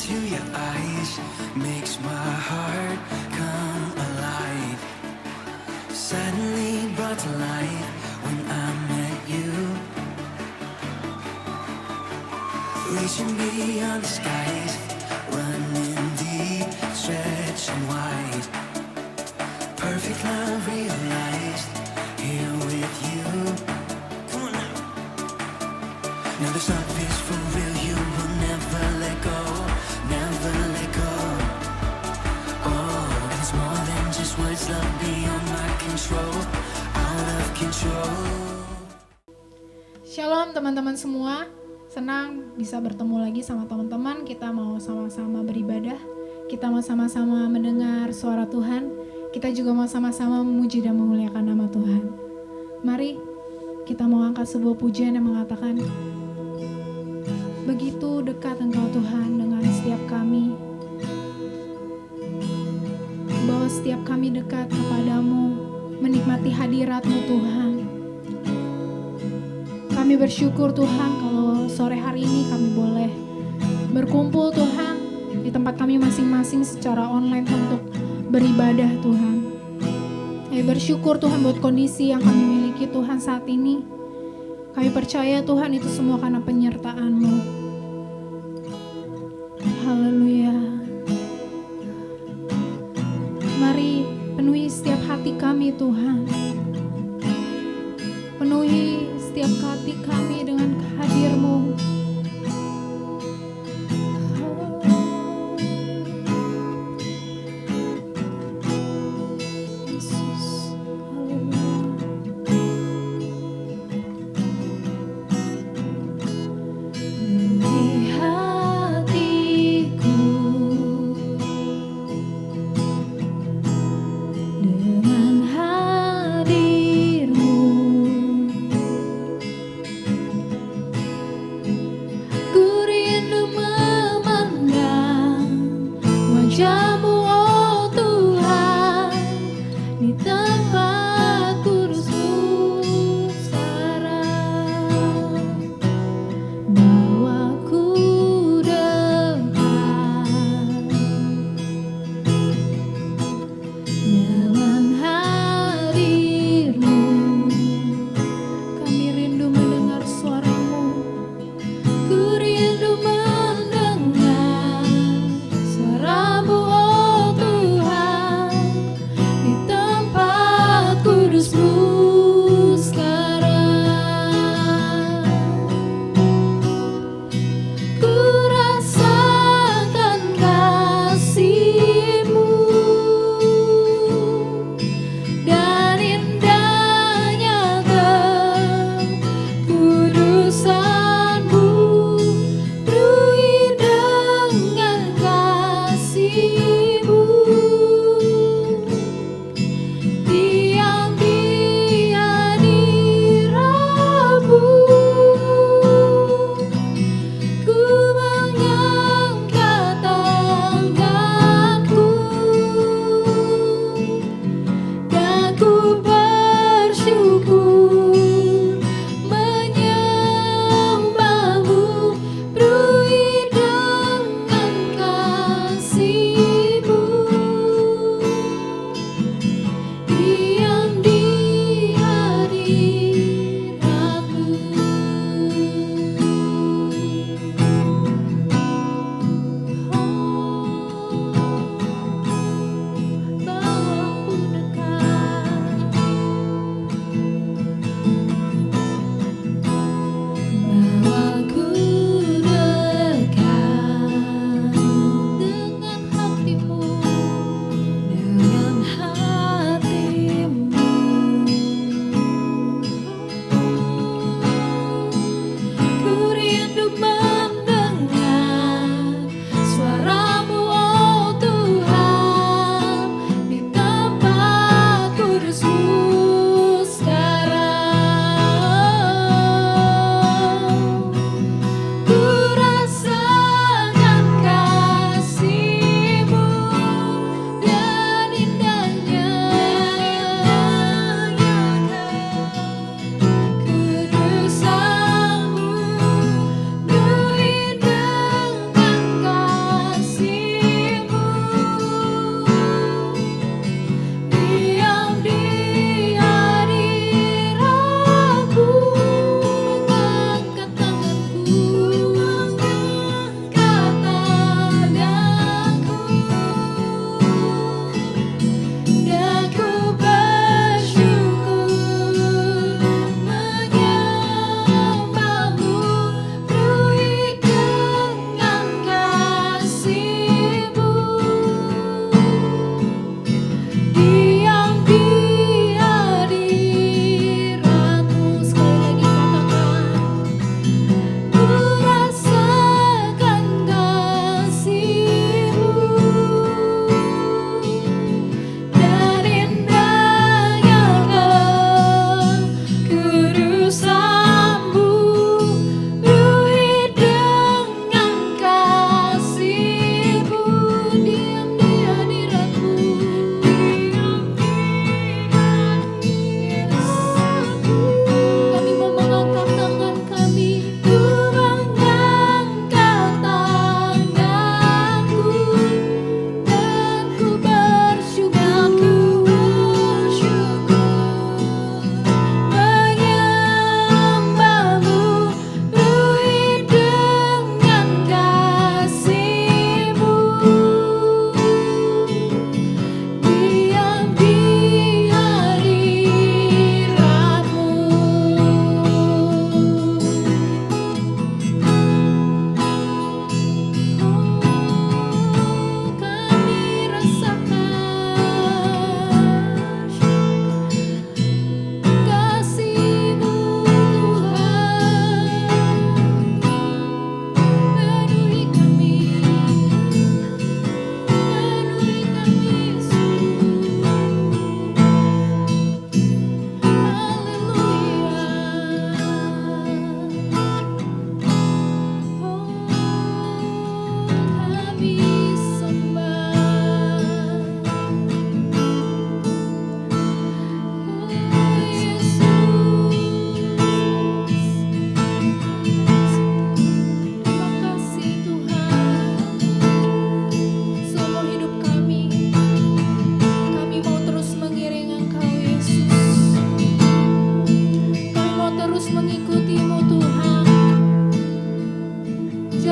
into your eyes makes my heart come alive. Suddenly brought to life when I met you. Reaching beyond the skies, running deep, stretching wide. Perfect love realized here with you. Come on now. Now this love is for real. You will never let go, never let go. Oh, and it's more than just words. Love beyond my control, out of control. Shalom teman-teman semua, senang bisa bertemu lagi sama teman-teman. Kita mau sama-sama beribadah, kita mau sama-sama mendengar suara Tuhan, kita juga mau sama-sama memuji dan memuliakan nama Tuhan. Mari kita mau angkat sebuah pujian yang mengatakan, begitu dekat Engkau Tuhan dengan setiap kami, bahwa setiap kami dekat kepadamu, menikmati hadirat-Mu Tuhan. Kami bersyukur Tuhan kalau sore hari ini kami boleh berkumpul Tuhan di tempat kami masing-masing secara online untuk beribadah Tuhan. Kami bersyukur Tuhan buat kondisi yang kami miliki Tuhan saat ini. Kami percaya Tuhan itu semua karena penyertaan-Mu. Haleluya. Mari penuhi setiap hati kami Tuhan. Penuhi setiap hati kami dengan hadir-Mu. Yesus, haleluya. Penuhi hatiku dengan hadir-Mu.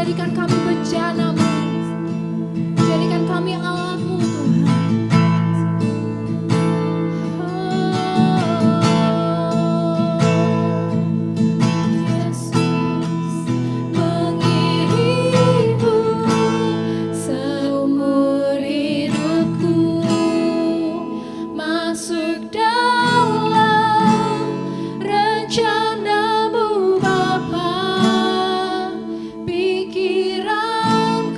Jadikan kami bejana-Mu, jadikan kami Allah-Mu Tuhan. Rencanamu Bapa, pikiran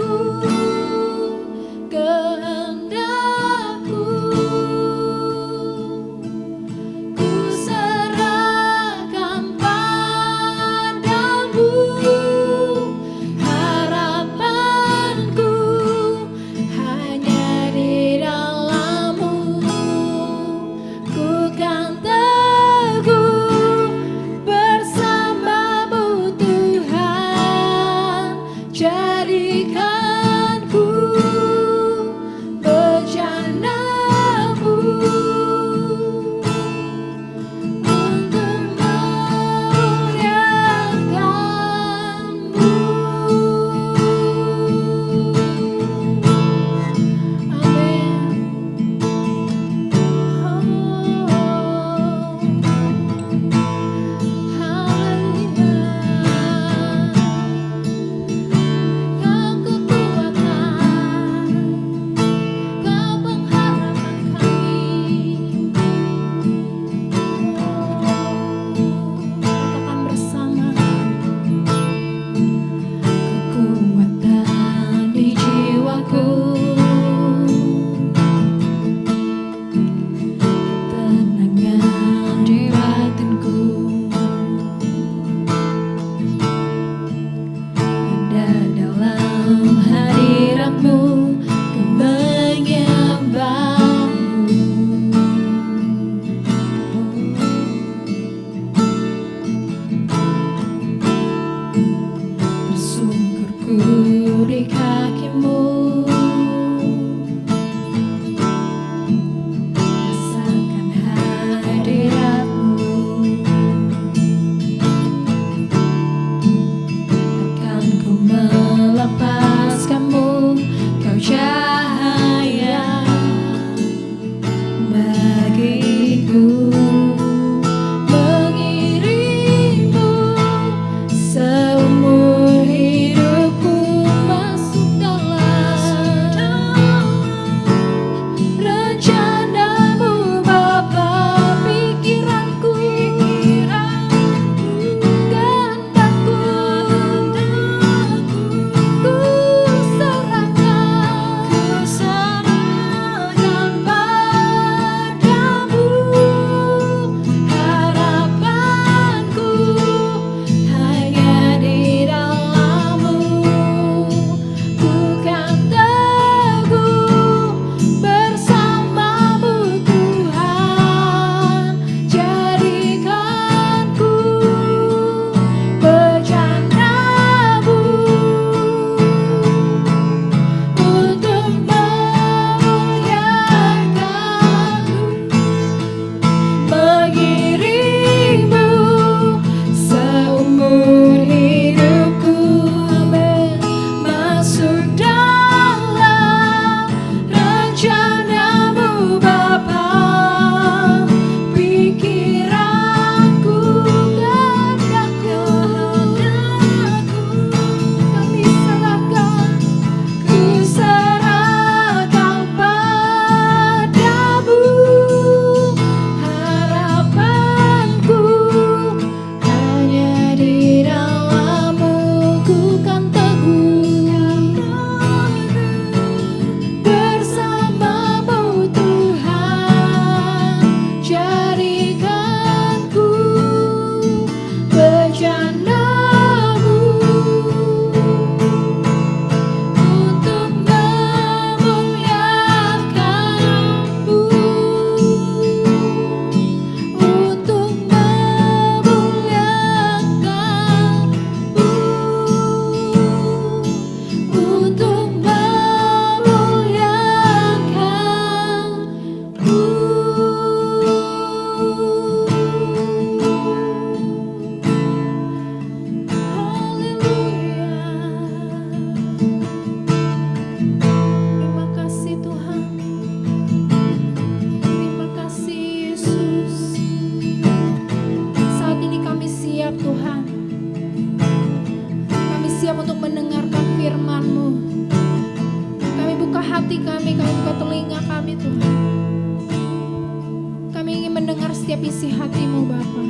setiap isi hati-Mu Bapa.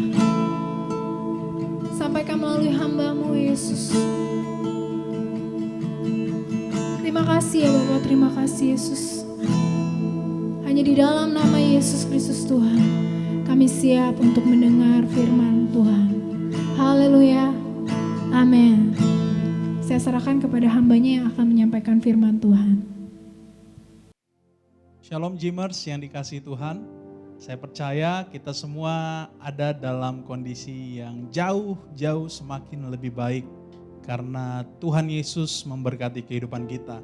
Sampaikan melalui hamba-Mu Yesus. Terima kasih ya Bapa, terima kasih Yesus. Hanya di dalam nama Yesus Kristus Tuhan, kami siap untuk mendengar firman Tuhan. Haleluya, amin. Saya serahkan kepada hambanya yang akan menyampaikan firman Tuhan. Shalom Jimers yang dikasihi Tuhan. Saya percaya kita semua ada dalam kondisi yang jauh semakin lebih baik karena Tuhan Yesus memberkati kehidupan kita.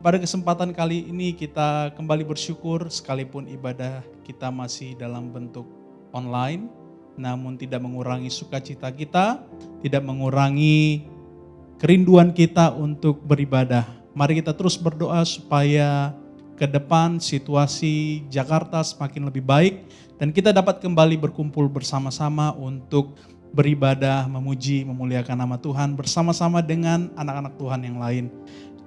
Pada kesempatan kali ini kita kembali bersyukur sekalipun ibadah kita masih dalam bentuk online, namun tidak mengurangi sukacita kita, tidak mengurangi kerinduan kita untuk beribadah. Mari kita terus berdoa supaya ke depan situasi Jakarta semakin lebih baik dan kita dapat kembali berkumpul bersama-sama untuk beribadah, memuji, memuliakan nama Tuhan bersama-sama dengan anak-anak Tuhan yang lain.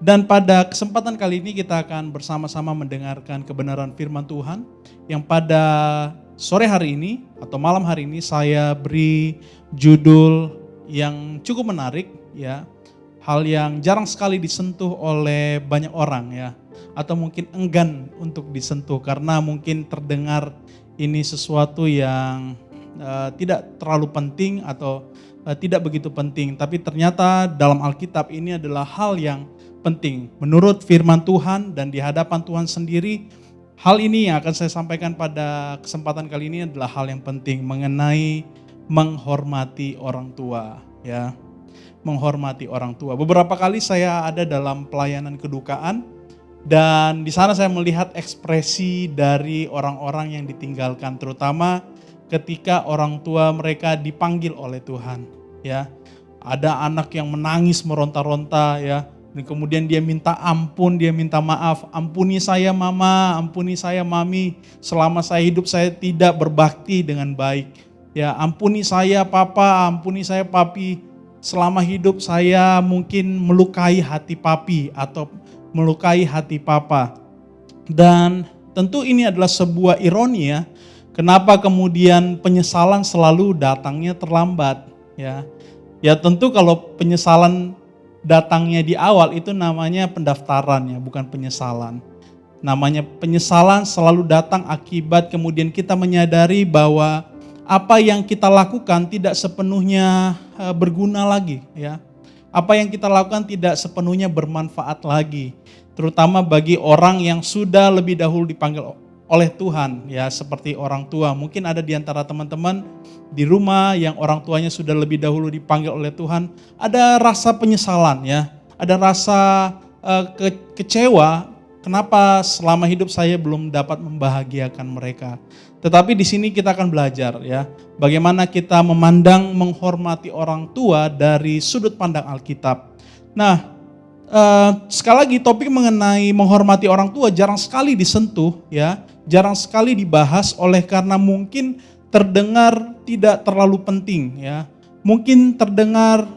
Dan pada kesempatan kali ini kita akan bersama-sama mendengarkan kebenaran firman Tuhan yang pada sore hari ini atau malam hari ini saya beri judul yang cukup menarik ya. Hal yang jarang sekali disentuh oleh banyak orang ya. Atau mungkin enggan untuk disentuh karena mungkin terdengar ini sesuatu yang tidak terlalu penting atau tidak begitu penting. Tapi ternyata dalam Alkitab ini adalah hal yang penting. Menurut firman Tuhan dan di hadapan Tuhan sendiri, hal ini yang akan saya sampaikan pada kesempatan kali ini adalah hal yang penting mengenai menghormati orang tua ya. Menghormati orang tua. Beberapa kali saya ada dalam pelayanan kedukaan dan di sana saya melihat ekspresi dari orang-orang yang ditinggalkan, terutama ketika orang tua mereka dipanggil oleh Tuhan. Ya, ada anak yang menangis meronta-ronta ya, dan kemudian dia minta ampun, dia minta maaf, ampuni saya mama, ampuni saya mami, selama saya hidup saya tidak berbakti dengan baik. Ya, ampuni saya papa, ampuni saya papi. Selama hidup saya mungkin melukai hati papi atau melukai hati papa. Dan tentu ini adalah sebuah ironi ya. Kenapa kemudian penyesalan selalu datangnya terlambat ya. Ya tentu kalau penyesalan datangnya di awal itu namanya pendaftaran ya, bukan penyesalan. Namanya penyesalan selalu datang akibat kemudian kita menyadari bahwa apa yang kita lakukan tidak sepenuhnya berguna lagi ya. Apa yang kita lakukan tidak sepenuhnya bermanfaat lagi. Terutama bagi orang yang sudah lebih dahulu dipanggil oleh Tuhan ya, seperti orang tua. Mungkin ada di antara teman-teman di rumah yang orang tuanya sudah lebih dahulu dipanggil oleh Tuhan, ada rasa penyesalan ya. Ada rasa kecewa, kenapa selama hidup saya belum dapat membahagiakan mereka. Tetapi di sini kita akan belajar ya, bagaimana kita memandang menghormati orang tua dari sudut pandang Alkitab. Nah, sekali lagi topik mengenai menghormati orang tua jarang sekali disentuh ya, jarang sekali dibahas oleh karena mungkin terdengar tidak terlalu penting ya. Mungkin terdengar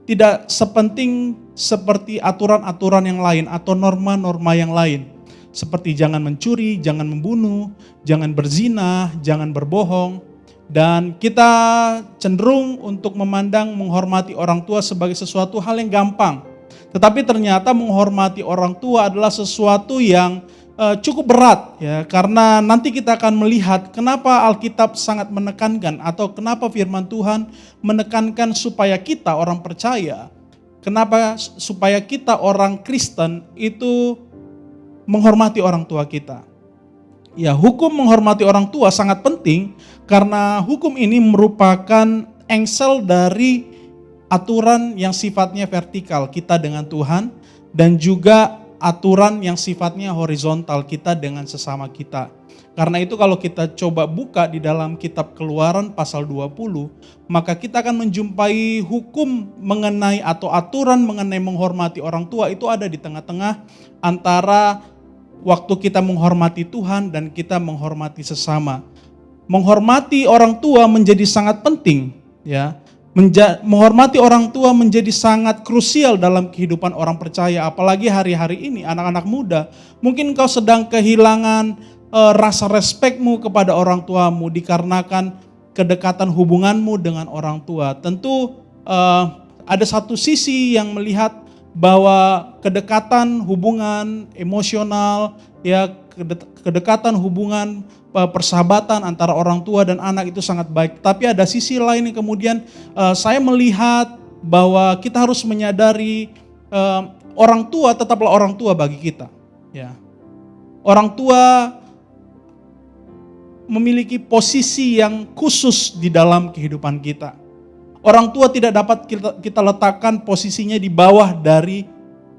tidak sepenting seperti aturan-aturan yang lain atau norma-norma yang lain. Seperti jangan mencuri, jangan membunuh, jangan berzina, jangan berbohong. Dan kita cenderung untuk memandang menghormati orang tua sebagai sesuatu hal yang gampang. Tetapi ternyata menghormati orang tua adalah sesuatu yang cukup berat ya, karena nanti kita akan melihat kenapa Alkitab sangat menekankan atau kenapa firman Tuhan menekankan supaya kita orang percaya, kenapa supaya kita orang Kristen itu menghormati orang tua kita. Ya, hukum menghormati orang tua sangat penting karena hukum ini merupakan engsel dari aturan yang sifatnya vertikal kita dengan Tuhan dan juga aturan yang sifatnya horizontal kita dengan sesama kita. Karena itu kalau kita coba buka di dalam kitab Keluaran pasal 20, maka kita akan menjumpai hukum mengenai atau aturan mengenai menghormati orang tua itu ada di tengah-tengah antara waktu kita menghormati Tuhan dan kita menghormati sesama. Menghormati orang tua menjadi sangat penting, ya. Menghormati orang tua menjadi sangat krusial dalam kehidupan orang percaya, apalagi hari-hari ini anak-anak muda. Mungkin kau sedang kehilangan rasa respekmu kepada orang tuamu dikarenakan kedekatan hubunganmu dengan orang tua. Tentu ada satu sisi yang melihat bahwa kedekatan hubungan emosional, ya kedekatan hubungan persahabatan antara orang tua dan anak itu sangat baik. Tapi ada sisi lain yang kemudian saya melihat bahwa kita harus menyadari orang tua tetaplah orang tua bagi kita. Ya, orang tua memiliki posisi yang khusus di dalam kehidupan kita. Orang tua tidak dapat kita letakkan posisinya di bawah dari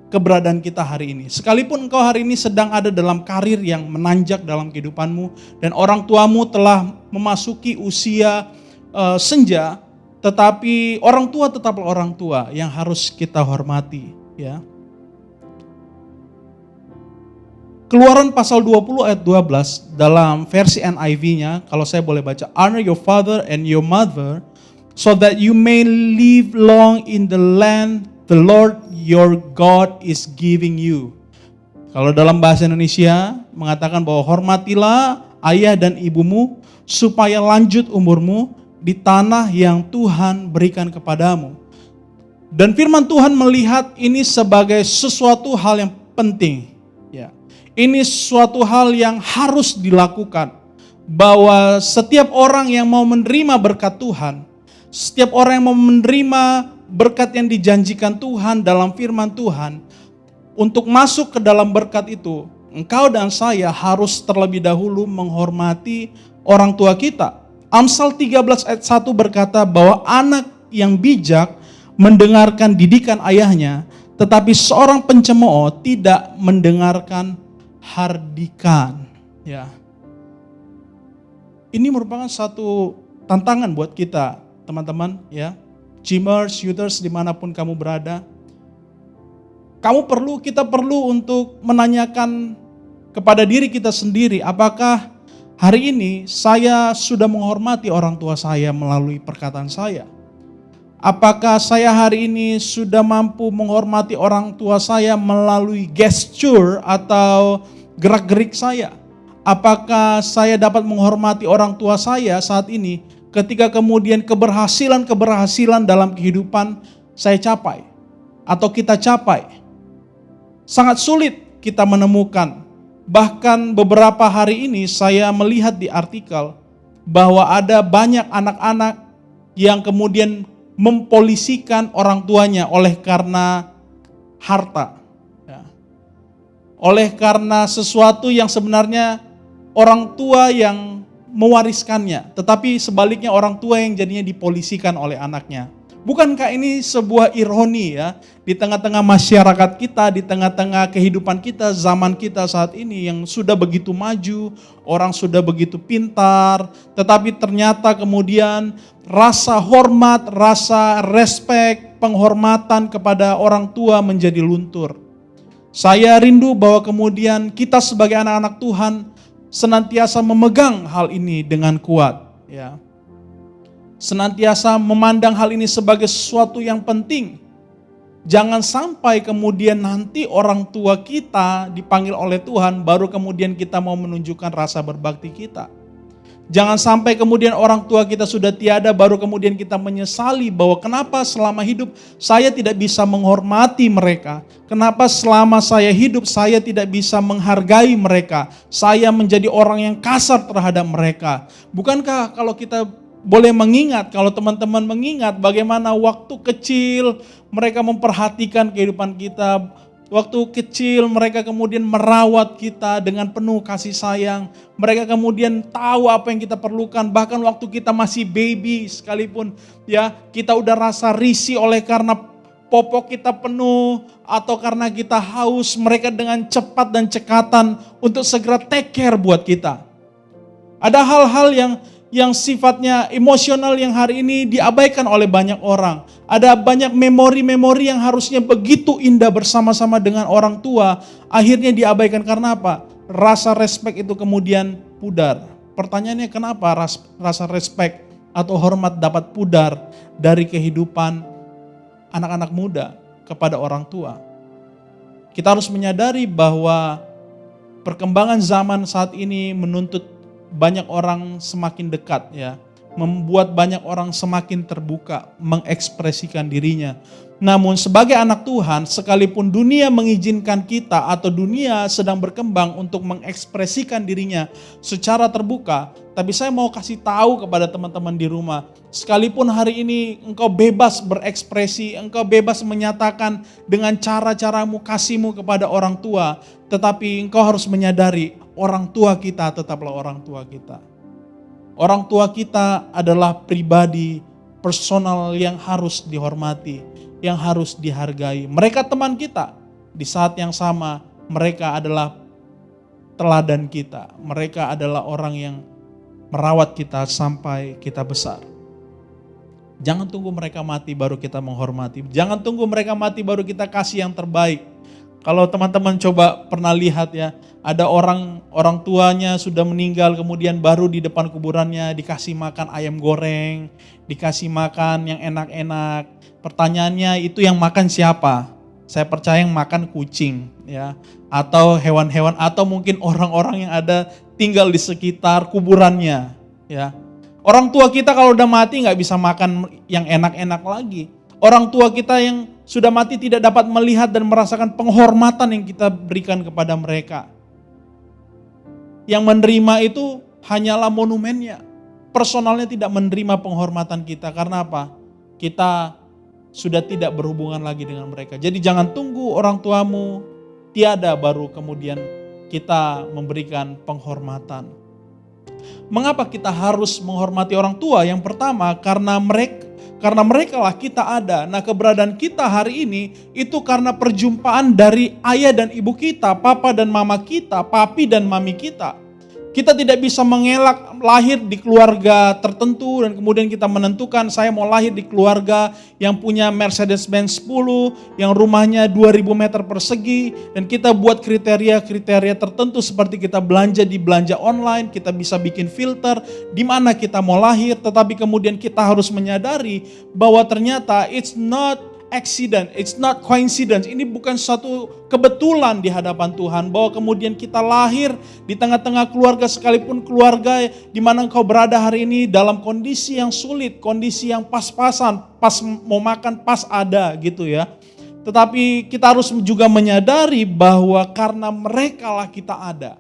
keberadaan kita hari ini. Sekalipun engkau hari ini sedang ada dalam karir yang menanjak dalam kehidupanmu dan orang tuamu telah memasuki usia senja, tetapi orang tua tetaplah orang tua yang harus kita hormati, ya. Keluaran pasal 20 ayat 12 dalam versi NIV-nya, kalau saya boleh baca, honor your father and your mother so that you may live long in the land the Lord your God is giving you. Kalau dalam bahasa Indonesia mengatakan bahwa hormatilah ayah dan ibumu supaya lanjut umurmu di tanah yang Tuhan berikan kepadamu. Dan firman Tuhan melihat ini sebagai sesuatu hal yang penting, ya. Ini suatu hal yang harus dilakukan, bahwa setiap orang yang mau menerima berkat Tuhan, setiap orang yang mau menerima berkat yang dijanjikan Tuhan dalam firman Tuhan, untuk masuk ke dalam berkat itu, engkau dan saya harus terlebih dahulu menghormati orang tua kita. Amsal 13 ayat 1 berkata bahwa anak yang bijak mendengarkan didikan ayahnya, tetapi seorang pencemooh tidak mendengarkan hardikan. Ya. Ini merupakan satu tantangan buat kita, teman-teman, ya. Gymmers, youthers, dimanapun kamu berada. Kita perlu untuk menanyakan kepada diri kita sendiri, apakah hari ini saya sudah menghormati orang tua saya melalui perkataan saya? Apakah saya hari ini sudah mampu menghormati orang tua saya melalui gesture atau gerak-gerik saya? Apakah saya dapat menghormati orang tua saya saat ini ketika kemudian keberhasilan dalam kehidupan saya capai atau kita capai? Sangat sulit kita menemukan. Bahkan beberapa hari ini saya melihat di artikel bahwa ada banyak anak-anak yang kemudian mempolisikan orang tuanya oleh karena harta. Ya. Oleh karena sesuatu yang sebenarnya orang tua yang mewariskannya, tetapi sebaliknya orang tua yang jadinya dipolisikan oleh anaknya. Bukankah ini sebuah ironi, ya, di tengah-tengah masyarakat kita, di tengah-tengah kehidupan kita, zaman kita saat ini yang sudah begitu maju, orang sudah begitu pintar, tetapi ternyata kemudian rasa hormat, rasa respek, penghormatan kepada orang tua menjadi luntur. Saya rindu bahwa kemudian kita sebagai anak-anak Tuhan senantiasa memegang hal ini dengan kuat, ya. Senantiasa memandang hal ini sebagai sesuatu yang penting. Jangan sampai kemudian nanti orang tua kita dipanggil oleh Tuhan, baru kemudian kita mau menunjukkan rasa berbakti kita. Jangan sampai kemudian orang tua kita sudah tiada, baru kemudian kita menyesali bahwa kenapa selama hidup saya tidak bisa menghormati mereka. Kenapa selama saya hidup saya tidak bisa menghargai mereka. Saya menjadi orang yang kasar terhadap mereka. Bukankah kalau kita boleh mengingat, kalau teman-teman mengingat bagaimana waktu kecil mereka memperhatikan kehidupan kita. Waktu kecil mereka kemudian merawat kita dengan penuh kasih sayang. Mereka kemudian tahu apa yang kita perlukan. Bahkan waktu kita masih baby sekalipun, ya, kita udah rasa risih oleh karena popok kita penuh atau karena kita haus, mereka dengan cepat dan cekatan untuk segera take care buat kita. Ada hal-hal yang sifatnya emosional yang hari ini diabaikan oleh banyak orang. Ada banyak memori-memori yang harusnya begitu indah bersama-sama dengan orang tua, akhirnya diabaikan karena apa? Rasa respek itu kemudian pudar. Pertanyaannya, kenapa rasa respek atau hormat dapat pudar dari kehidupan anak-anak muda kepada orang tua? Kita harus menyadari bahwa perkembangan zaman saat ini menuntut banyak orang semakin dekat ya, membuat banyak orang semakin terbuka mengekspresikan dirinya. Namun sebagai anak Tuhan, sekalipun dunia mengizinkan kita atau dunia sedang berkembang untuk mengekspresikan dirinya secara terbuka, tapi saya mau kasih tahu kepada teman-teman di rumah, sekalipun hari ini engkau bebas berekspresi, engkau bebas menyatakan dengan cara-caramu, kasihmu kepada orang tua, tetapi engkau harus menyadari orang tua kita tetaplah orang tua kita. Orang tua kita adalah pribadi personal yang harus dihormati, yang harus dihargai. Mereka teman kita. Di saat yang sama, mereka adalah teladan kita. Mereka adalah orang yang merawat kita sampai kita besar. Jangan tunggu mereka mati baru kita menghormati. Jangan tunggu mereka mati baru kita kasih yang terbaik. Kalau teman-teman coba pernah lihat ya, ada orang tuanya sudah meninggal, kemudian baru di depan kuburannya dikasih makan ayam goreng, dikasih makan yang enak-enak. Pertanyaannya, itu yang makan siapa? Saya percaya yang makan kucing ya, atau hewan-hewan, atau mungkin orang-orang yang ada tinggal di sekitar kuburannya ya. Orang tua kita kalau udah mati nggak bisa makan yang enak-enak lagi. Orang tua kita yang sudah mati tidak dapat melihat dan merasakan penghormatan yang kita berikan kepada mereka. Yang menerima itu hanyalah monumennya. Personalnya tidak menerima penghormatan kita. Karena apa? Kita sudah tidak berhubungan lagi dengan mereka. Jadi jangan tunggu orang tuamu tiada baru kemudian kita memberikan penghormatan. Mengapa kita harus menghormati orang tua? Yang pertama, karena mereka lah kita ada. Nah, keberadaan kita hari ini itu karena perjumpaan dari ayah dan ibu kita, papa dan mama kita, papi dan mami kita. Kita tidak bisa mengelak lahir di keluarga tertentu dan kemudian kita menentukan saya mau lahir di keluarga yang punya Mercedes-Benz 10, yang rumahnya 2000 meter persegi, dan kita buat kriteria-kriteria tertentu seperti kita belanja di belanja online, kita bisa bikin filter di mana kita mau lahir, tetapi kemudian kita harus menyadari bahwa ternyata it's not accident, it's not coincidence. Ini bukan suatu kebetulan di hadapan Tuhan bahwa kemudian kita lahir di tengah-tengah keluarga, sekalipun keluarga di mana engkau berada hari ini dalam kondisi yang sulit, kondisi yang pas-pasan, pas mau makan pas ada gitu ya. Tetapi kita harus juga menyadari bahwa karena mereka lah kita ada.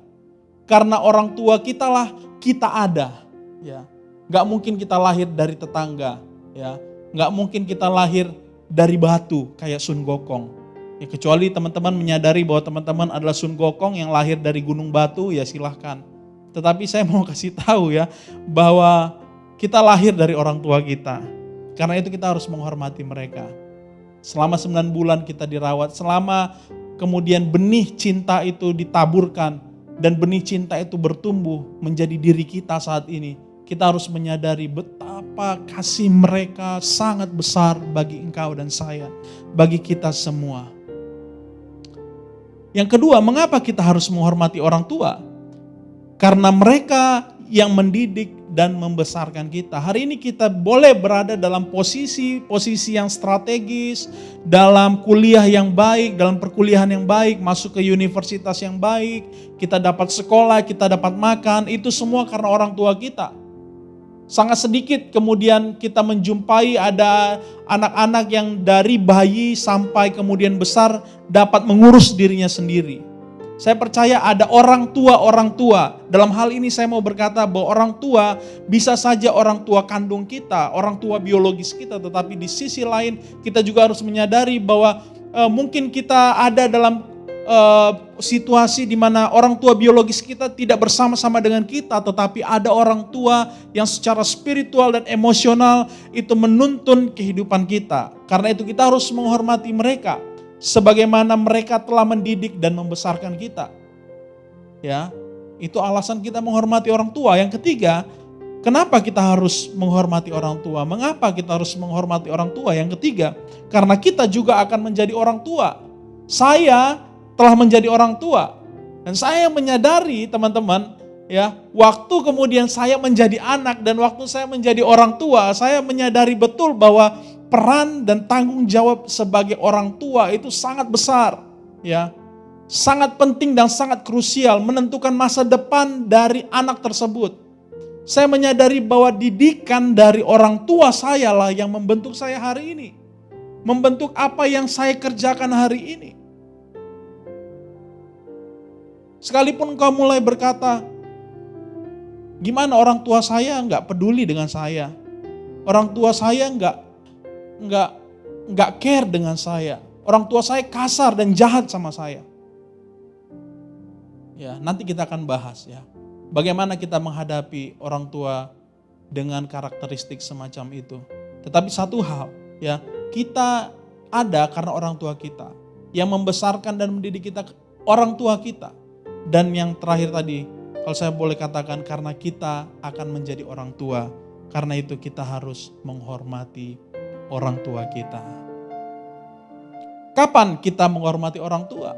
Karena orang tua kita lah kita ada ya. Gak mungkin kita lahir dari tetangga ya. Gak mungkin kita lahir dari batu kayak Sun Gokong. Ya, kecuali teman-teman menyadari bahwa teman-teman adalah Sun Gokong yang lahir dari gunung batu, ya silahkan. Tetapi saya mau kasih tahu ya bahwa kita lahir dari orang tua kita. Karena itu kita harus menghormati mereka. Selama 9 bulan kita dirawat, selama kemudian benih cinta itu ditaburkan dan benih cinta itu bertumbuh menjadi diri kita saat ini. Kita harus menyadari betapa kasih mereka sangat besar bagi engkau dan saya, bagi kita semua. Yang kedua, mengapa kita harus menghormati orang tua? Karena mereka yang mendidik dan membesarkan kita. Hari ini kita boleh berada dalam posisi yang strategis, dalam kuliah yang baik, dalam perkuliahan yang baik, masuk ke universitas yang baik, kita dapat sekolah, kita dapat makan, itu semua karena orang tua kita. Sangat sedikit kemudian kita menjumpai ada anak-anak yang dari bayi sampai kemudian besar dapat mengurus dirinya sendiri. Saya percaya ada orang tua. Dalam hal ini saya mau berkata bahwa orang tua bisa saja orang tua kandung kita, orang tua biologis kita, tetapi di sisi lain kita juga harus menyadari bahwa mungkin kita ada dalam situasi di mana orang tua biologis kita tidak bersama-sama dengan kita, tetapi ada orang tua yang secara spiritual dan emosional itu menuntun kehidupan kita. Karena itu kita harus menghormati mereka sebagaimana mereka telah mendidik dan membesarkan kita. Ya, itu alasan kita menghormati orang tua. Yang ketiga, kenapa kita harus menghormati orang tua? Mengapa kita harus menghormati orang tua? Yang ketiga, karena kita juga akan menjadi orang tua. Saya telah menjadi orang tua. Dan saya menyadari teman-teman, ya, waktu kemudian saya menjadi anak dan waktu saya menjadi orang tua, saya menyadari betul bahwa peran dan tanggung jawab sebagai orang tua itu sangat besar, ya. sangat penting dan sangat krusial menentukan masa depan dari anak tersebut. Saya menyadari bahwa didikan dari orang tua saya lah yang membentuk saya hari ini. Membentuk apa yang saya kerjakan hari ini. Sekalipun engkau mulai berkata, gimana orang tua saya nggak peduli dengan saya. Orang tua saya nggak care dengan saya. Orang tua saya kasar dan jahat sama saya. Ya, nanti kita akan bahas ya. Bagaimana kita menghadapi orang tua dengan karakteristik semacam itu. Tetapi satu hal ya, kita ada karena orang tua kita. Yang membesarkan dan mendidik kita orang tua kita. Dan yang terakhir tadi, kalau saya boleh katakan karena kita akan menjadi orang tua. Karena itu kita harus menghormati orang tua kita. Kapan kita menghormati orang tua?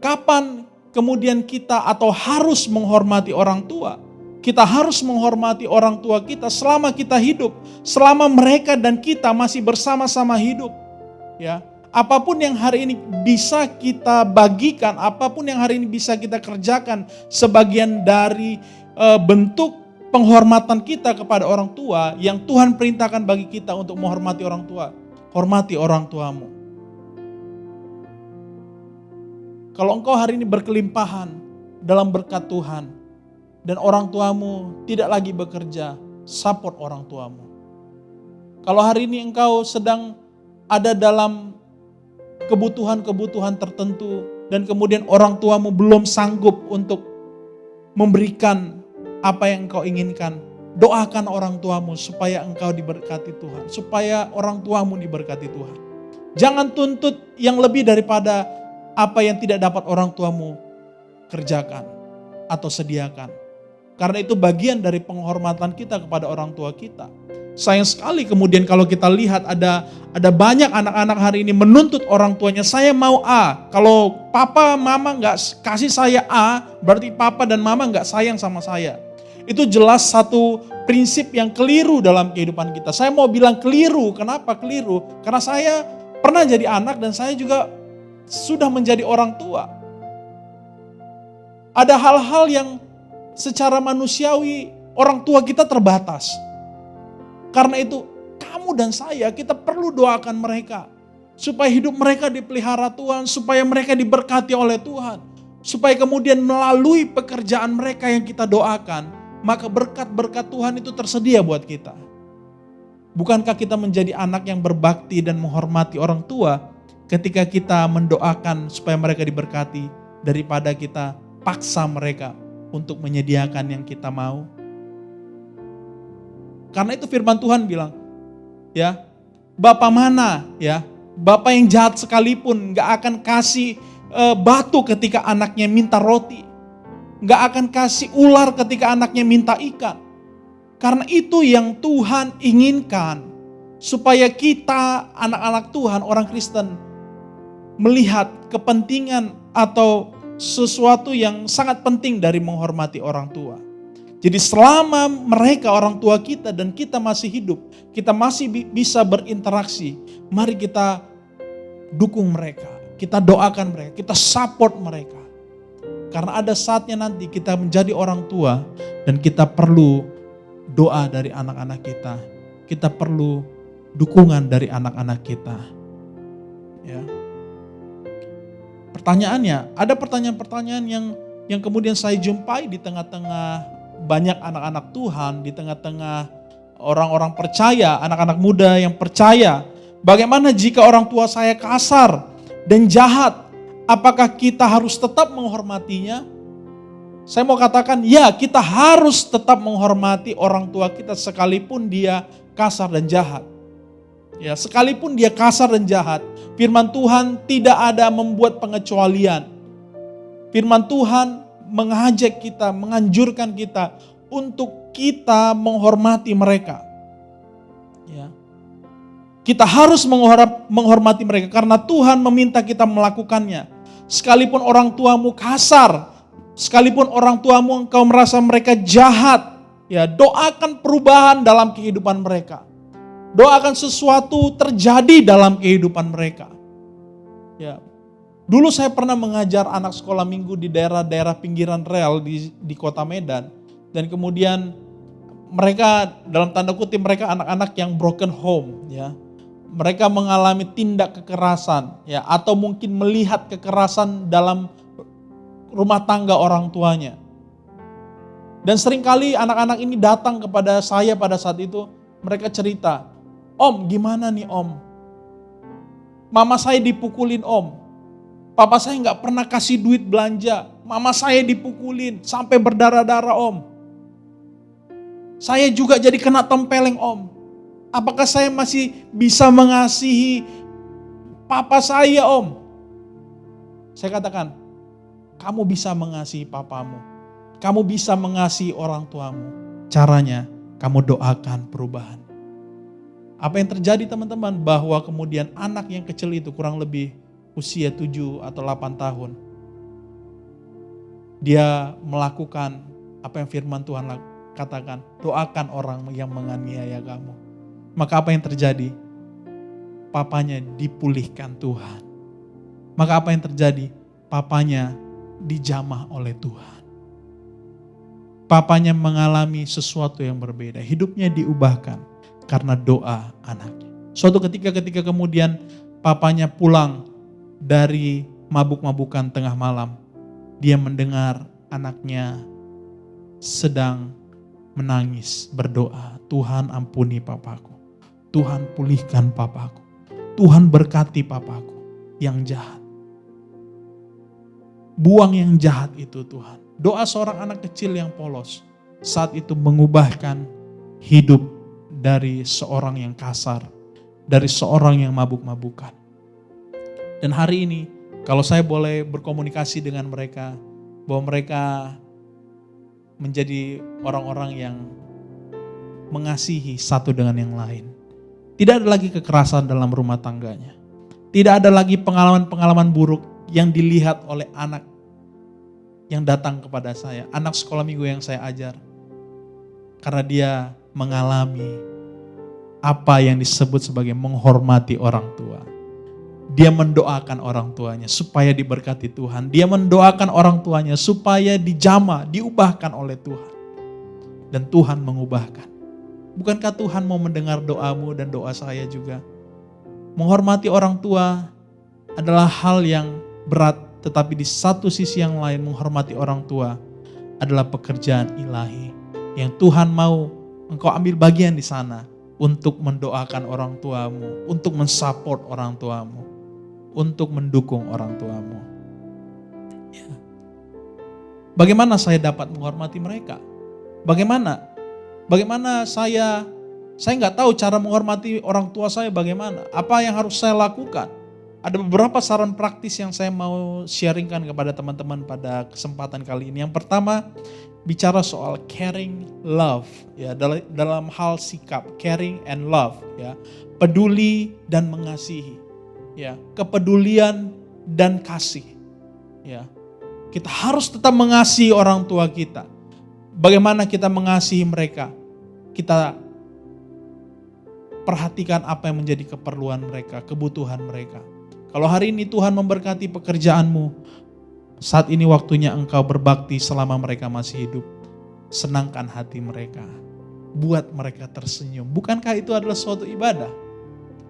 Kapan kemudian kita atau harus menghormati orang tua? Kita harus menghormati orang tua kita selama kita hidup, selama mereka dan kita masih bersama-sama hidup. Ya, apapun yang hari ini bisa kita bagikan, apapun yang hari ini bisa kita kerjakan sebagian dari bentuk penghormatan kita kepada orang tua yang Tuhan perintahkan bagi kita untuk menghormati orang tua. Hormati orang tuamu. Kalau engkau hari ini berkelimpahan dalam berkat Tuhan dan orang tuamu tidak lagi bekerja, support orang tuamu. Kalau hari ini engkau sedang ada dalam kebutuhan-kebutuhan tertentu dan kemudian orang tuamu belum sanggup untuk memberikan apa yang engkau inginkan, doakan orang tuamu supaya engkau diberkati Tuhan, supaya orang tuamu diberkati Tuhan. Jangan tuntut yang lebih daripada apa yang tidak dapat orang tuamu kerjakan atau sediakan. Karena itu bagian dari penghormatan kita kepada orang tua kita. Sayang sekali kemudian kalau kita lihat ada banyak anak-anak hari ini menuntut orang tuanya, saya mau A. Kalau papa mama gak kasih saya A, berarti papa dan mama gak sayang sama saya. Itu jelas satu prinsip yang keliru dalam kehidupan kita. Saya mau bilang keliru, kenapa keliru? Karena saya pernah jadi anak dan saya juga sudah menjadi orang tua. Ada hal-hal yang secara manusiawi orang tua kita terbatas. Karena itu kamu dan saya kita perlu doakan mereka. Supaya hidup mereka dipelihara Tuhan, supaya mereka diberkati oleh Tuhan. Supaya kemudian melalui pekerjaan mereka yang kita doakan, maka berkat-berkat Tuhan itu tersedia buat kita. Bukankah kita menjadi anak yang berbakti dan menghormati orang tua ketika kita mendoakan supaya mereka diberkati daripada kita paksa mereka untuk menyediakan yang kita mau? Karena itu firman Tuhan bilang, ya, Bapa mana ya, Bapa yang jahat sekalipun gak akan kasih batu ketika anaknya minta roti. Gak akan kasih ular ketika anaknya minta ikan. Karena itu yang Tuhan inginkan. Supaya kita anak-anak Tuhan, orang Kristen, melihat kepentingan atau sesuatu yang sangat penting dari menghormati orang tua. Jadi selama mereka orang tua kita dan kita masih hidup, kita masih bisa berinteraksi, mari kita dukung mereka, kita doakan mereka, kita support mereka. Karena ada saatnya nanti kita menjadi orang tua dan kita perlu doa dari anak-anak kita. Kita perlu dukungan dari anak-anak kita. Ya. Pertanyaannya, ada pertanyaan-pertanyaan yang kemudian saya jumpai di tengah-tengah banyak anak-anak Tuhan, di tengah-tengah orang-orang percaya, anak-anak muda yang percaya. Bagaimana jika orang tua saya kasar dan jahat? Apakah kita harus tetap menghormatinya? Saya mau katakan, ya, kita harus tetap menghormati orang tua kita sekalipun dia kasar dan jahat. Ya, sekalipun dia kasar dan jahat, firman Tuhan tidak ada membuat pengecualian. Firman Tuhan mengajak kita, menganjurkan kita untuk kita menghormati mereka. Ya. Kita harus menghormati mereka karena Tuhan meminta kita melakukannya. Sekalipun orang tuamu kasar, sekalipun orang tuamu engkau merasa mereka jahat, ya, doakan perubahan dalam kehidupan mereka. Doakan sesuatu terjadi dalam kehidupan mereka. Ya. Dulu saya pernah mengajar anak sekolah minggu di daerah-daerah pinggiran rel di kota Medan. Dan kemudian mereka, dalam tanda kutip, mereka anak-anak yang broken home, ya. Mereka mengalami tindak kekerasan, ya, atau mungkin melihat kekerasan dalam rumah tangga orang tuanya. Dan seringkali anak-anak ini datang kepada saya pada saat itu, mereka cerita, "Om, gimana nih Om? Mama saya dipukulin Om. Papa saya nggak pernah kasih duit belanja. Mama saya dipukulin sampai berdarah-darah Om. Saya juga jadi kena tempeleng Om. Apakah saya masih bisa mengasihi papa saya Om?" Saya katakan, kamu bisa mengasihi papamu. Kamu bisa mengasihi orang tuamu. Caranya, kamu doakan perubahan. Apa yang terjadi teman-teman? Bahwa kemudian anak yang kecil itu kurang lebih usia 7 atau 8 tahun. Dia melakukan apa yang firman Tuhan katakan. Doakan orang yang menganiaya kamu. Maka apa yang terjadi? Papanya dipulihkan Tuhan. Maka apa yang terjadi? Papanya dijamah oleh Tuhan. Papanya mengalami sesuatu yang berbeda. Hidupnya diubahkan karena doa anaknya. Suatu ketika kemudian papanya pulang dari mabuk-mabukan tengah malam. Dia mendengar anaknya sedang menangis, berdoa, "Tuhan ampuni papaku. Tuhan pulihkan papaku. Tuhan berkati papaku yang jahat. Buang yang jahat itu Tuhan." Doa seorang anak kecil yang polos saat itu mengubahkan hidup dari seorang yang kasar, dari seorang yang mabuk-mabukan. Dan hari ini kalau saya boleh berkomunikasi dengan mereka, bahwa mereka menjadi orang-orang yang mengasihi satu dengan yang lain. Tidak ada lagi kekerasan dalam rumah tangganya. Tidak ada lagi pengalaman-pengalaman buruk yang dilihat oleh anak yang datang kepada saya, anak sekolah minggu yang saya ajar. Karena dia mengalami apa yang disebut sebagai menghormati orang tua. Dia mendoakan orang tuanya supaya diberkati Tuhan. Dia mendoakan orang tuanya supaya dijamah, diubahkan oleh Tuhan. Dan Tuhan mengubahkan. Bukankah Tuhan mau mendengar doamu dan doa saya juga? Menghormati orang tua adalah hal yang berat, tetapi di satu sisi yang lain menghormati orang tua adalah pekerjaan ilahi. Yang Tuhan mau engkau ambil bagian di sana untuk mendoakan orang tuamu, untuk mensupport orang tuamu, untuk mendukung orang tuamu. Ya. Bagaimana saya dapat menghormati mereka? Bagaimana saya nggak tahu cara menghormati orang tua saya bagaimana. Apa yang harus saya lakukan? Ada beberapa saran praktis yang saya mau sharingkan kepada teman-teman pada kesempatan kali ini. Yang pertama, bicara soal caring, love, ya, dalam hal sikap, caring and love, ya, peduli dan mengasihi, ya, kepedulian dan kasih, ya. Kita harus tetap mengasihi orang tua kita. Bagaimana kita mengasihi mereka? Kita perhatikan apa yang menjadi keperluan mereka, kebutuhan mereka. Kalau hari ini Tuhan memberkati pekerjaanmu, saat ini waktunya engkau berbakti selama mereka masih hidup. Senangkan hati mereka, buat mereka tersenyum. Bukankah itu adalah suatu ibadah?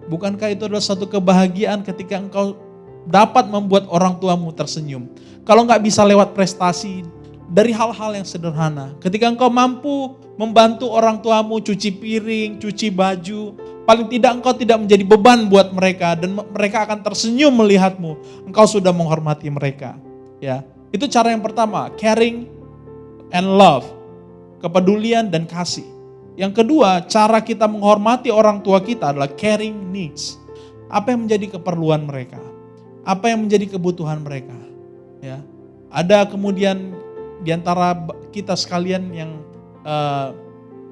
Bukankah itu adalah suatu kebahagiaan ketika engkau dapat membuat orang tuamu tersenyum? Kalau nggak bisa lewat prestasi, dari hal-hal yang sederhana. Ketika engkau mampu membantu orang tuamu cuci piring, cuci baju, paling tidak engkau tidak menjadi beban buat mereka dan mereka akan tersenyum melihatmu. Engkau sudah menghormati mereka. Ya, itu cara yang pertama, caring and love, kepedulian dan kasih. Yang kedua, cara kita menghormati orang tua kita adalah caring needs. Apa yang menjadi keperluan mereka? Apa yang menjadi kebutuhan mereka? Ya, ada kemudian di antara kita sekalian yang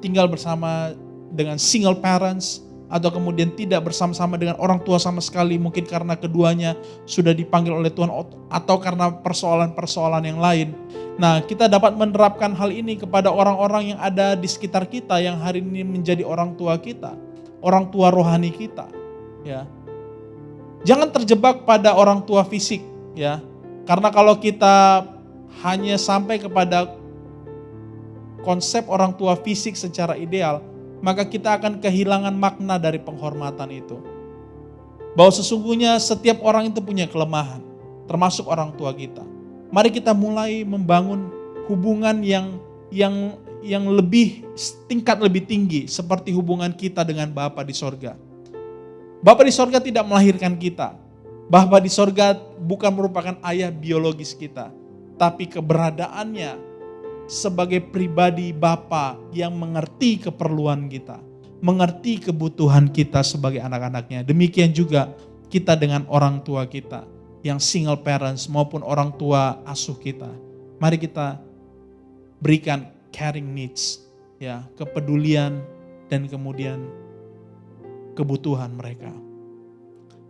tinggal bersama dengan single parents, atau kemudian tidak bersama-sama dengan orang tua sama sekali, mungkin karena keduanya sudah dipanggil oleh Tuhan atau karena persoalan-persoalan yang lain. Nah, kita dapat menerapkan hal ini kepada orang-orang yang ada di sekitar kita yang hari ini menjadi orang tua kita, orang tua rohani kita. Ya, jangan terjebak pada orang tua fisik. ya. Karena kalau kita hanya sampai kepada konsep orang tua fisik secara ideal, maka kita akan kehilangan makna dari penghormatan itu. Bahwa sesungguhnya setiap orang itu punya kelemahan, termasuk orang tua kita. Mari kita mulai membangun hubungan yang lebih tingkat lebih tinggi seperti hubungan kita dengan Bapa di sorga. Bapa di sorga tidak melahirkan kita. Bapa di sorga bukan merupakan ayah biologis kita, tapi keberadaannya sebagai pribadi Bapa yang mengerti keperluan kita, mengerti kebutuhan kita sebagai anak-anaknya. Demikian juga kita dengan orang tua kita yang single parents maupun orang tua asuh kita. Mari kita berikan caring needs, ya, kepedulian dan kemudian kebutuhan mereka.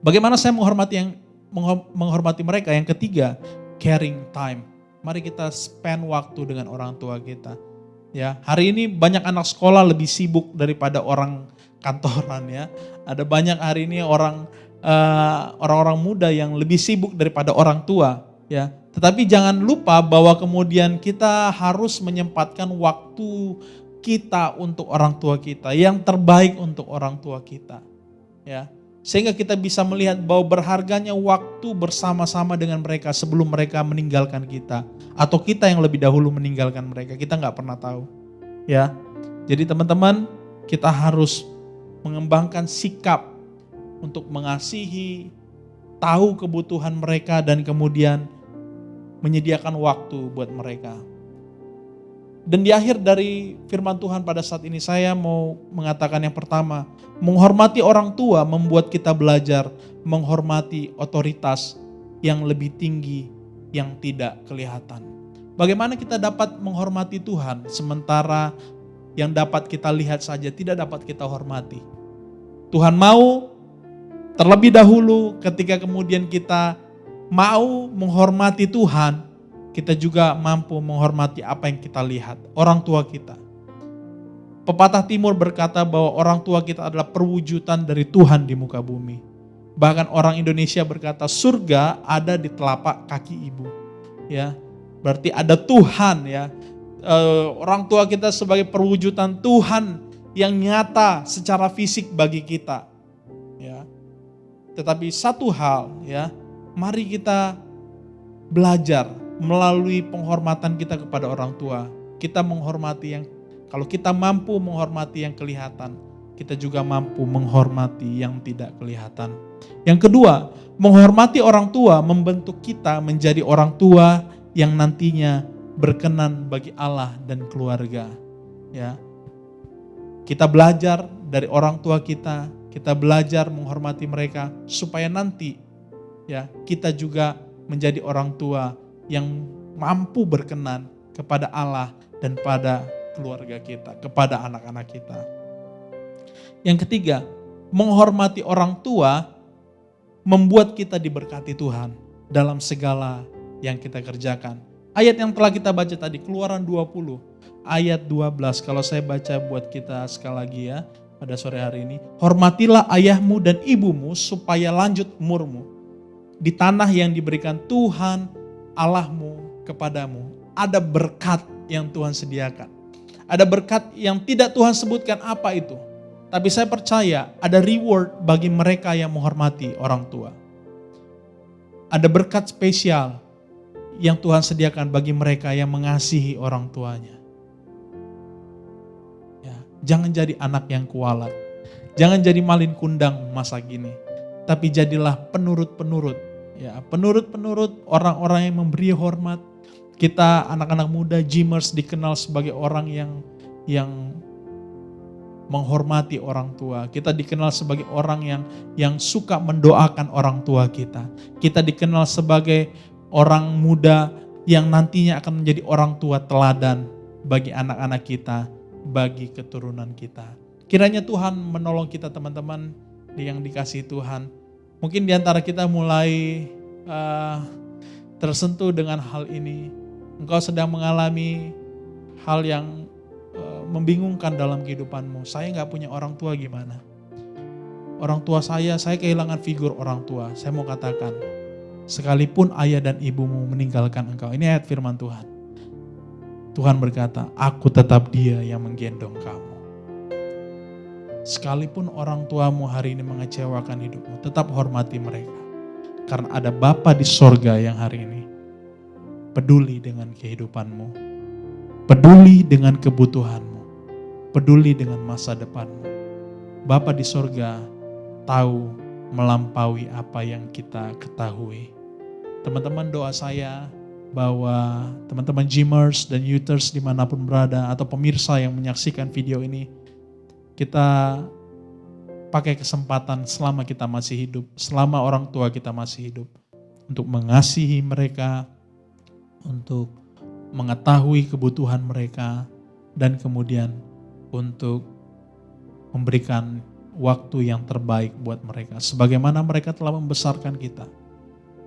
Bagaimana saya menghormati mereka? Yang ketiga, caring time. Mari kita spend waktu dengan orang tua kita. Ya, hari ini banyak anak sekolah lebih sibuk daripada orang kantoran, ya. Ada banyak hari ini orang-orang muda yang lebih sibuk daripada orang tua, ya. Tetapi jangan lupa bahwa kemudian kita harus menyempatkan waktu kita untuk orang tua kita, yang terbaik untuk orang tua kita, ya. Sehingga kita bisa melihat bahwa berharganya waktu bersama-sama dengan mereka sebelum mereka meninggalkan kita. Atau kita yang lebih dahulu meninggalkan mereka, kita gak pernah tahu. Ya, jadi teman-teman, kita harus mengembangkan sikap untuk mengasihi, tahu kebutuhan mereka dan kemudian menyediakan waktu buat mereka. Dan di akhir dari firman Tuhan pada saat ini saya mau mengatakan yang pertama, menghormati orang tua membuat kita belajar menghormati otoritas yang lebih tinggi yang tidak kelihatan. Bagaimana kita dapat menghormati Tuhan sementara yang dapat kita lihat saja tidak dapat kita hormati. Tuhan mau terlebih dahulu ketika kemudian kita mau menghormati Tuhan, kita juga mampu menghormati apa yang kita lihat, orang tua kita. Pepatah Timur berkata bahwa orang tua kita adalah perwujudan dari Tuhan di muka bumi. Bahkan orang Indonesia berkata surga ada di telapak kaki ibu. Ya, berarti ada Tuhan, ya. Orang tua kita sebagai perwujudan Tuhan yang nyata secara fisik bagi kita. Ya. Tetapi satu hal, ya, mari kita belajar melalui penghormatan kita kepada orang tua. Kita menghormati kalau kita mampu menghormati yang kelihatan, kita juga mampu menghormati yang tidak kelihatan. Yang kedua, menghormati orang tua membentuk kita menjadi orang tua yang nantinya berkenan bagi Allah dan keluarga. Ya. Kita belajar dari orang tua kita belajar menghormati mereka supaya nanti, ya, kita juga menjadi orang tua yang mampu berkenan kepada Allah dan pada keluarga kita, kepada anak-anak kita. Yang ketiga, menghormati orang tua membuat kita diberkati Tuhan dalam segala yang kita kerjakan. Ayat yang telah kita baca tadi, Keluaran 20, ayat 12. Kalau saya baca buat kita sekali lagi, ya, pada sore hari ini. Hormatilah ayahmu dan ibumu supaya lanjut umurmu di tanah yang diberikan Tuhan Allahmu kepadamu. Ada berkat yang Tuhan sediakan. Ada berkat yang tidak Tuhan sebutkan apa itu. Tapi saya percaya ada reward bagi mereka yang menghormati orang tua. Ada berkat spesial yang Tuhan sediakan bagi mereka yang mengasihi orang tuanya. Ya, jangan jadi anak yang kualat. Jangan jadi malin kundang masa gini. Tapi jadilah penurut-penurut. Ya, penurut-penurut, orang-orang yang memberi hormat. Kita anak-anak muda Gymers dikenal sebagai orang yang menghormati orang tua. Kita dikenal sebagai orang yang suka mendoakan orang tua kita. Kita dikenal sebagai orang muda yang nantinya akan menjadi orang tua teladan bagi anak-anak kita, bagi keturunan kita. Kiranya Tuhan menolong kita teman-teman yang dikasihi Tuhan. Mungkin di antara kita mulai tersentuh dengan hal ini. Engkau sedang mengalami hal yang membingungkan dalam kehidupanmu. Saya gak punya orang tua gimana? Orang tua saya kehilangan figur orang tua. Saya mau katakan, sekalipun ayah dan ibumu meninggalkan engkau. Ini ayat firman Tuhan. Tuhan berkata, aku tetap Dia yang menggendong kamu. Sekalipun orang tuamu hari ini mengecewakan hidupmu, tetap hormati mereka. Karena ada Bapa di sorga yang hari ini peduli dengan kehidupanmu, peduli dengan kebutuhanmu, peduli dengan masa depanmu. Bapa di sorga tahu melampaui apa yang kita ketahui. Teman-teman, doa saya bahwa teman-teman Gymers dan Youthers dimanapun berada atau pemirsa yang menyaksikan video ini, kita pakai kesempatan selama kita masih hidup, selama orang tua kita masih hidup, untuk mengasihi mereka, untuk mengetahui kebutuhan mereka, dan kemudian untuk memberikan waktu yang terbaik buat mereka. Sebagaimana mereka telah membesarkan kita.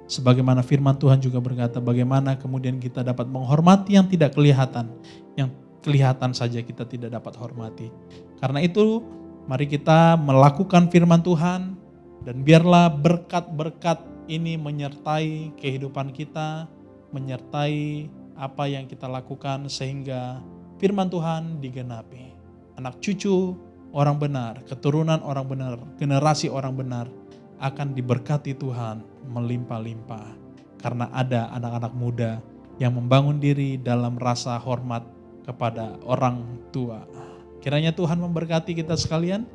Sebagaimana firman Tuhan juga berkata, bagaimana kemudian kita dapat menghormati yang tidak kelihatan, yang kelihatan saja kita tidak dapat hormati. Karena itu, mari kita melakukan firman Tuhan, dan biarlah berkat-berkat ini menyertai kehidupan kita, menyertai apa yang kita lakukan, sehingga firman Tuhan digenapi. Anak cucu orang benar, keturunan orang benar, generasi orang benar akan diberkati Tuhan melimpah-limpah. Karena ada anak-anak muda yang membangun diri dalam rasa hormat kepada orang tua. Kiranya Tuhan memberkati kita sekalian,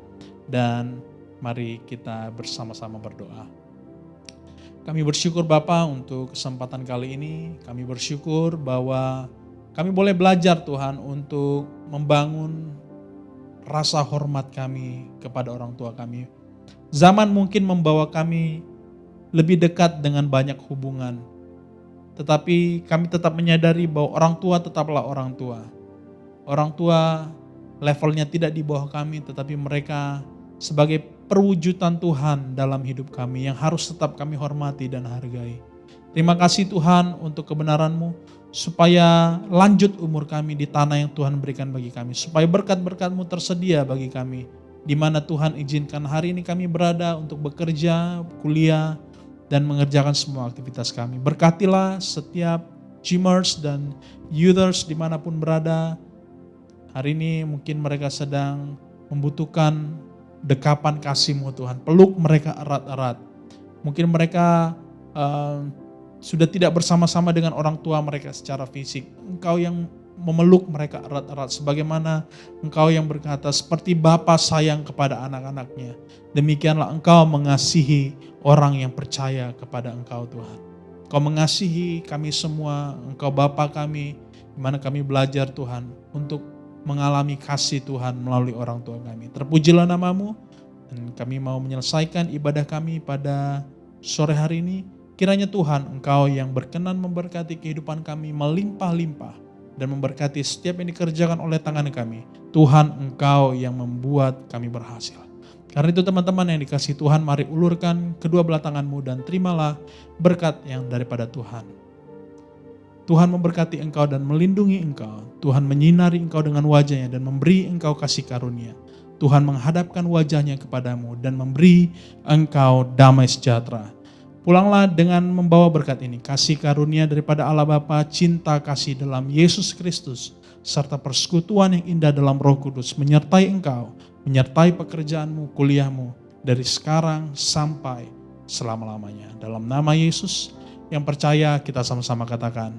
dan mari kita bersama-sama berdoa. Kami bersyukur Bapa untuk kesempatan kali ini. Kami bersyukur bahwa kami boleh belajar Tuhan untuk membangun rasa hormat kami kepada orang tua kami. Zaman mungkin membawa kami lebih dekat dengan banyak hubungan. Tetapi kami tetap menyadari bahwa orang tua tetaplah orang tua. Orang tua levelnya tidak di bawah kami, tetapi mereka sebagai perwujudan Tuhan dalam hidup kami yang harus tetap kami hormati dan hargai. Terima kasih Tuhan untuk kebenaran-Mu, supaya lanjut umur kami di tanah yang Tuhan berikan bagi kami. Supaya berkat-berkat-Mu tersedia bagi kami, di mana Tuhan izinkan hari ini kami berada untuk bekerja, kuliah, dan mengerjakan semua aktivitas kami. Berkatilah setiap Gymers dan Youthers dimanapun berada. Hari ini mungkin mereka sedang membutuhkan dekapan kasih-Mu Tuhan. Peluk mereka erat-erat. Mungkin mereka sudah tidak bersama-sama dengan orang tua mereka secara fisik. Engkau yang memeluk mereka erat-erat, sebagaimana Engkau yang berkata, seperti Bapa sayang kepada anak-anaknya, demikianlah Engkau mengasihi orang yang percaya kepada Engkau Tuhan. Engkau mengasihi kami semua, Engkau Bapa kami, di mana kami belajar Tuhan untuk mengalami kasih Tuhan melalui orang tua kami. Terpujilah nama-Mu, dan kami mau menyelesaikan ibadah kami pada sore hari ini. Kiranya Tuhan Engkau yang berkenan memberkati kehidupan kami melimpah-limpah, dan memberkati setiap yang dikerjakan oleh tangan kami. Tuhan Engkau yang membuat kami berhasil. Karena itu teman-teman yang dikasihi Tuhan, mari ulurkan kedua belah tangan-Mu dan terimalah berkat yang daripada Tuhan. Tuhan memberkati engkau dan melindungi engkau. Tuhan menyinari engkau dengan wajahnya dan memberi engkau kasih karunia. Tuhan menghadapkan wajahnya kepadamu dan memberi engkau damai sejahtera. Pulanglah dengan membawa berkat ini, kasih karunia daripada Allah Bapa, cinta kasih dalam Yesus Kristus, serta persekutuan yang indah dalam Roh Kudus menyertai engkau, menyertai pekerjaanmu, kuliahmu, dari sekarang sampai selama-lamanya. Dalam nama Yesus, yang percaya kita sama-sama katakan,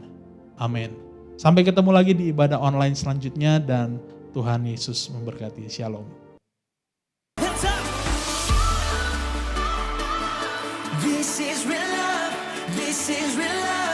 amin. Sampai ketemu lagi di ibadah online selanjutnya, dan Tuhan Yesus memberkati. Shalom. This is real love. This is real love.